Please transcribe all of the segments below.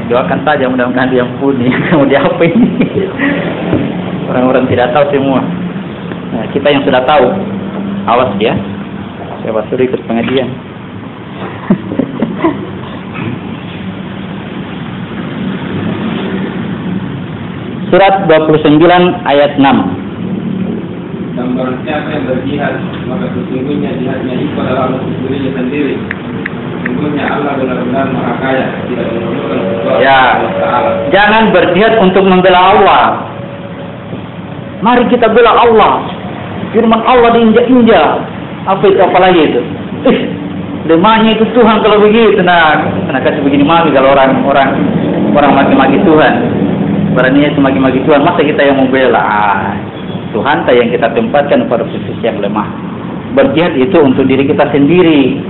Doakan saja mudah-mudahan diampuni. Mau diapa ini? Orang-orang tidak tahu semua. Nah, kita yang sudah tahu, awas ya. Siapa suruh ikut pengajian. Surat 29 ayat 6. Dan barang siapa yang berjihad, maka sesungguhnya jihadnya itu adalah untuk dirinya sendiri. Sesungguhnya Allah benar-benar Maha Kaya, tidak memerlukan sesuatu. Ya, jangan berjihad untuk membela Allah. Mari kita bela Allah. Firman Allah diinjak-injak. Apa itu, apalagi itu? Lemahnya itu Tuhan kalau begitu. Nah kasih begini mami kalau orang maki-maki Tuhan. Beraninya itu maki-maki Tuhan. Masa kita yang mau bela? Tuhan yang kita tempatkan pada posisi yang lemah. Berjihad itu untuk diri kita sendiri.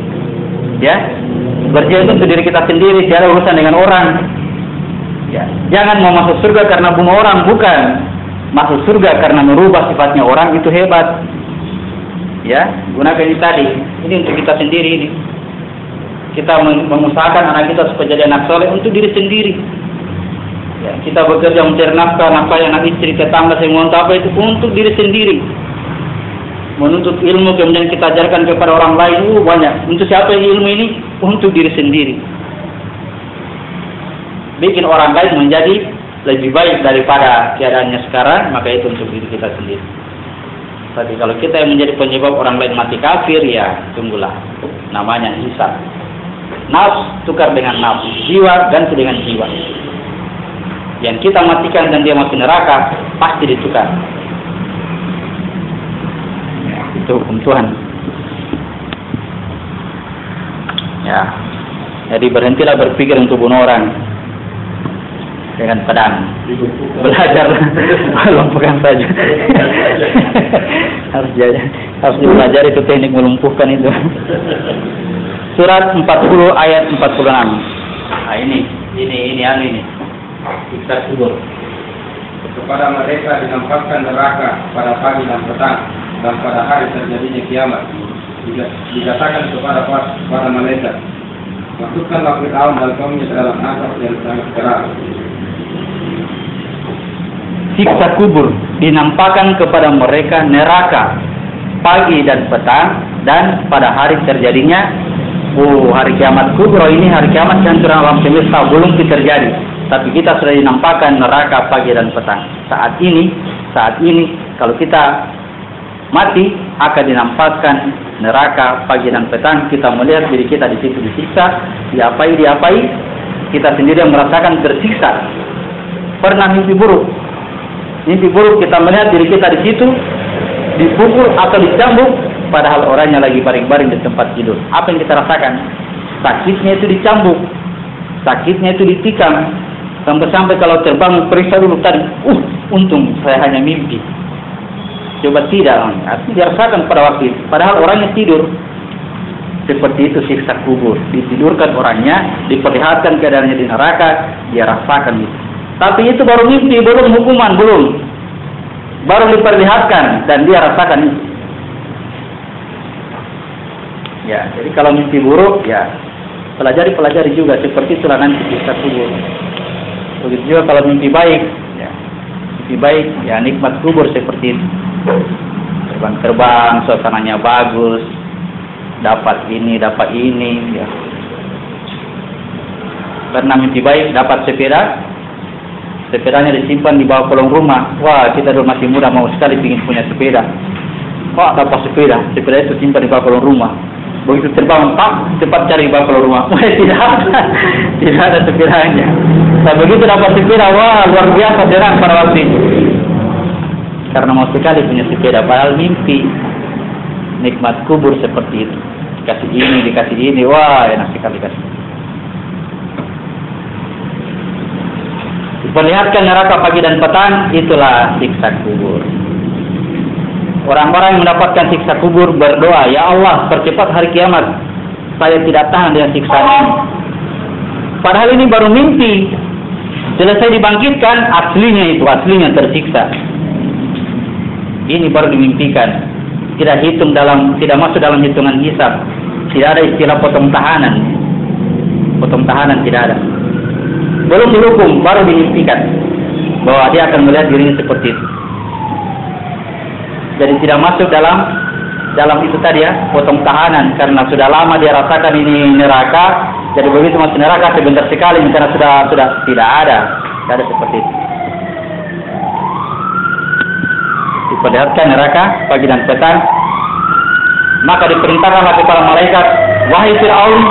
Ya, berjihad itu untuk diri kita sendiri, tidak ada urusan dengan orang. Ya, jangan mau masuk surga karena bunuh orang, bukan. Masuk surga karena merubah sifatnya orang, itu hebat. Ya, gunakan ini tadi. Ini untuk kita sendiri ini. Kita mengusahakan anak kita supaya jadi anak soleh untuk diri sendiri. Ya, kita bekerja mencari nafkah yang anak istri, tetangga, semua untuk apa itu? Untuk diri sendiri. Menuntut ilmu kemudian kita ajarkan kepada orang lain, banyak. Untuk siapa ilmu ini? Untuk diri sendiri. Bikin orang lain menjadi lebih baik daripada keadaannya sekarang, maka itu untuk diri kita sendiri. Tapi kalau kita yang menjadi penyebab orang lain mati kafir, ya tunggulah. Namanya hisab. Nafs tukar dengan nafs, jiwa ganti dengan jiwa. Yang kita matikan dan dia masuk neraka, pasti ditukar. Ya, itu hukum Tuhan. Ya, jadi berhentilah berpikir untuk bunuh orang dengan pedang. Belajar, lumpuhkan saja. harus belajar itu teknik melumpuhkan itu. Surat 40 ayat 46. Nah, ini. Siksa kubur. Kepada mereka dinampakkan neraka pada pagi dan petang, dan pada hari terjadinya kiamat. Dikatakan kepada malaikat, masukkanlah Fir'aun dan kaumnya dalam azab yang sangat keras. Siksa kubur dinampakkan kepada mereka neraka pagi dan petang, dan pada hari terjadinya hari kiamat kubur. Ini hari kiamat kehancuran alam semesta belum terjadi. Tapi kita sudah dinampakkan neraka pagi dan petang. Saat ini kalau kita mati akan dinampakkan neraka pagi dan petang. Kita melihat diri kita di situ disiksa, diapai. Kita sendiri yang merasakan tersiksa. Pernah mimpi buruk kita melihat diri kita di situ dipukul atau dicambuk, padahal orangnya lagi baring-baring di tempat tidur. Apa yang kita rasakan? Sakitnya itu dicambuk, sakitnya itu ditikam. Sampai kalau terbang periksa dulu tadi, untung saya hanya mimpi. Coba tidak, artinya dirasakan pada waktu itu. Padahal orangnya tidur. Seperti itu siksa kubur. Ditidurkan orangnya, diperlihatkan keadaannya di neraka, dia rasakan itu. Tapi itu baru mimpi, belum hukuman, belum. Baru diperlihatkan dan dia rasakan itu. Ya, jadi kalau mimpi buruk, ya pelajari juga. Seperti itulah nanti siksa kubur. Begitu juga kalau mimpi baik, ya nikmat kubur seperti itu. Terbang, suasananya bagus, dapat ini, ya. Karena mimpi baik, dapat sepedanya disimpan di bawah kolong rumah. Wah, kita dulu masih muda, mau sekali ingin punya sepeda. Wah, dapat sepeda itu simpan di bawah kolong rumah. Begitu terbang, cepat cari bawah kolong rumah. Wah, tidak ada sepedanya. Tapi begitu dapat sepeda, wah luar biasa derang pada waktu itu. Karena mau sekali punya sepeda, padahal mimpi. Nikmat kubur seperti itu. Dikasih ini, wah enak sekali kasih. Diperlihatkan neraka pagi dan petang, itulah siksa kubur. Orang-orang yang mendapatkan siksa kubur berdoa, ya Allah, percepat hari kiamat. Saya tidak tahan dengan siksaan ini. Padahal ini baru mimpi. Selesai dibangkitkan, aslinya tersiksa. Ini baru dimimpikan. Tidak masuk dalam hitungan hisab. Tidak ada istilah potong tahanan. Potong tahanan tidak ada. belum dihukum, baru dimimpikan bahwa dia akan melihat dirinya seperti itu. Jadi tidak masuk dalam itu tadi ya, potong tahanan, karena sudah lama dia rasakan ini neraka. Jadi begitu masuk neraka sebentar sekali, karena sudah tidak ada seperti itu. Diperlihatkan neraka pagi dan petang. Maka diperintahkanlah kepada malaikat, wahai Fir'aun,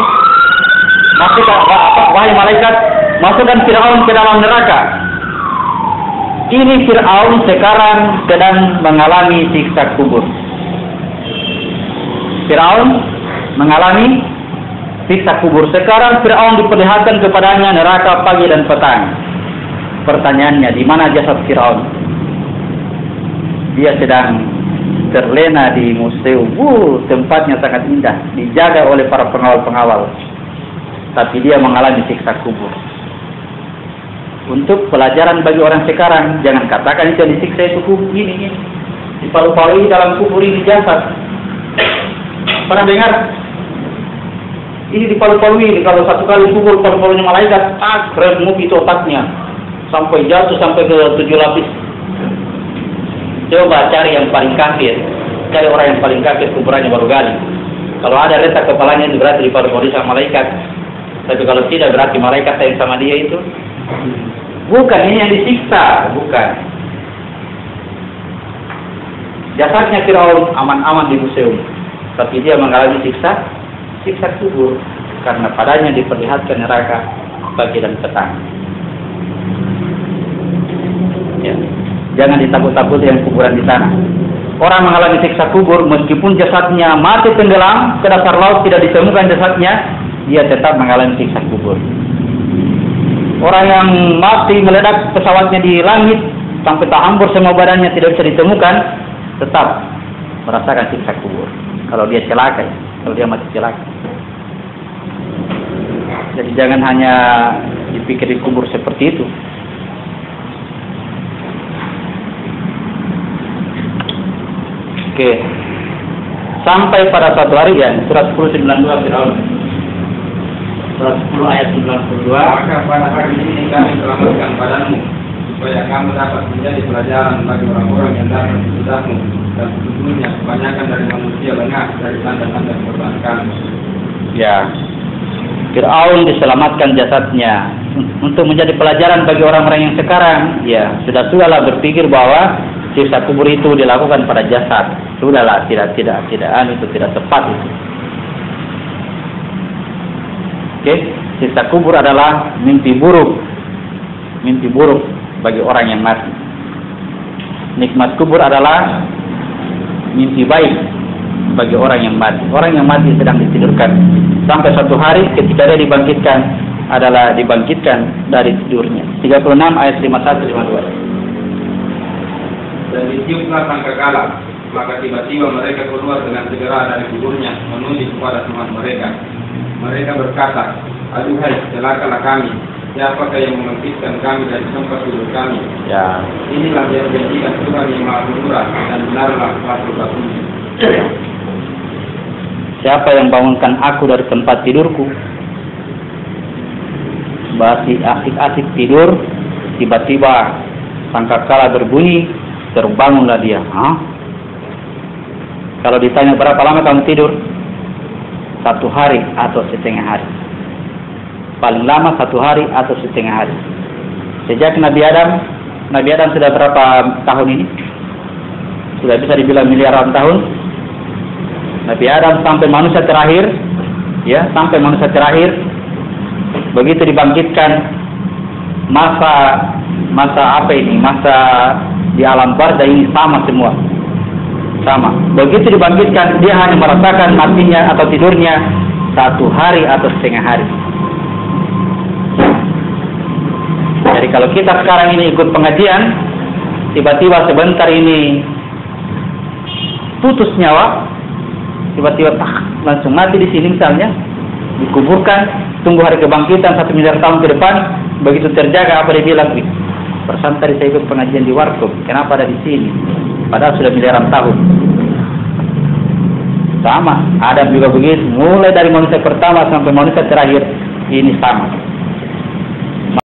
wahai malaikat, masukkan Fir'aun ke dalam neraka. Ini Fir'aun sekarang sedang mengalami siksa kubur. Fir'aun mengalami siksa kubur. Sekarang Fir'aun diperlihatkan kepadanya neraka pagi dan petang. Pertanyaannya, di mana jasad Fir'aun? Dia sedang terlena di museum. Tempatnya sangat indah, dijaga oleh para pengawal-pengawal. Tapi dia mengalami siksa kubur. Untuk pelajaran bagi orang sekarang, jangan katakan itu disiksa itu kubur ini. Dipalu-palui dalam kubur ini jasad. Pernah dengar? Ini dipalu-palui, kalau satu kali kubur palu-palunya malaikat, remuk itu otaknya. Sampai jatuh sampai ke 7 lapis. Coba cari yang paling kafir, cari orang yang paling kafir, kuburannya baru gali. Kalau ada retak kepalanya itu berarti dipalu-palui sama malaikat. Tapi kalau tidak berarti malaikat sayang sama dia itu. Bukan ini yang disiksa, bukan. Jasadnya Firaun aman-aman di museum, tapi dia mengalami siksa kubur karena padanya diperlihatkan neraka pagi dan petang. Ya. Jangan ditakut-takuti yang kuburan di sana. Orang mengalami siksa kubur meskipun jasadnya mati tenggelam ke dasar laut, tidak ditemukan jasadnya, dia tetap mengalami siksa kubur. Orang yang mati meledak pesawatnya di langit sampai terhambur semua badannya tidak bisa ditemukan, tetap merasakan siksa kubur. Kalau dia celaka, kalau dia mati celaka. Jadi jangan hanya dipikir di kubur seperti itu. Oke. Sampai pada suatu hari ya, surat 10:92 Firaun. Surat 10 ayat 92. Maka pada hari ini kami selamatkan badanmu, supaya kamu dapat menjadi pelajaran bagi orang-orang yang datang sesudahmu, dan sesungguhnya kebanyakan dari manusia lengah dari tanda-tanda perbuatan kami. Ya, Firaun diselamatkan jasadnya untuk menjadi pelajaran bagi orang-orang yang sekarang. Ya, sudahlah berpikir bahwa siksa kubur itu dilakukan pada jasad. Sudahlah, tidak itu tidak tepat itu. Oke, siksa kubur adalah mimpi buruk bagi orang yang mati. Nikmat kubur adalah mimpi baik bagi orang yang mati. Orang yang mati sedang ditidurkan sampai suatu hari ketika dia dibangkitkan adalah dibangkitkan dari tidurnya. 36 ayat 51-52. Dan ditiuplah sangkakala, maka tiba-tiba mereka keluar dengan segera dari kuburnya menuju kepada Tuhan mereka. Mereka berkata, aduhai, celakalah kami. Siapakah yang membangkitkan kami dari tempat tidur kami? Ya. Inilah yang dijadikan Tuhan yang Maha Pemurah dan benarlah rasul-rasulnya. Siapa yang bangunkan aku dari tempat tidurku? Masih asik-asik tidur, tiba-tiba sangkakala berbunyi, terbangunlah dia. Kalau ditanya berapa lama kamu tidur? 1 hari atau setengah hari. Paling lama 1 hari atau setengah hari. Sejak Nabi Adam sudah berapa tahun ini? Sudah bisa dibilang miliaran tahun. Nabi Adam sampai manusia terakhir, ya, sampai manusia terakhir. Begitu dibangkitkan, masa apa ini? Masa di alam barzah ini sama semua. Sama. Begitu dibangkitkan, dia hanya merasakan matinya atau tidurnya 1 hari atau setengah hari. Jadi kalau kita sekarang ini ikut pengajian, tiba-tiba sebentar ini putus nyawa, tiba-tiba langsung mati di sini misalnya, dikuburkan, tunggu hari kebangkitan 1 miliar tahun ke depan, begitu terjaga apa dia bilang, perasaan tadi saya ikut pengajian di warkop, kenapa ada di sini? Padahal sudah miliaran tahun. Sama, Adam juga begitu, mulai dari manusia pertama sampai manusia terakhir, ini sama.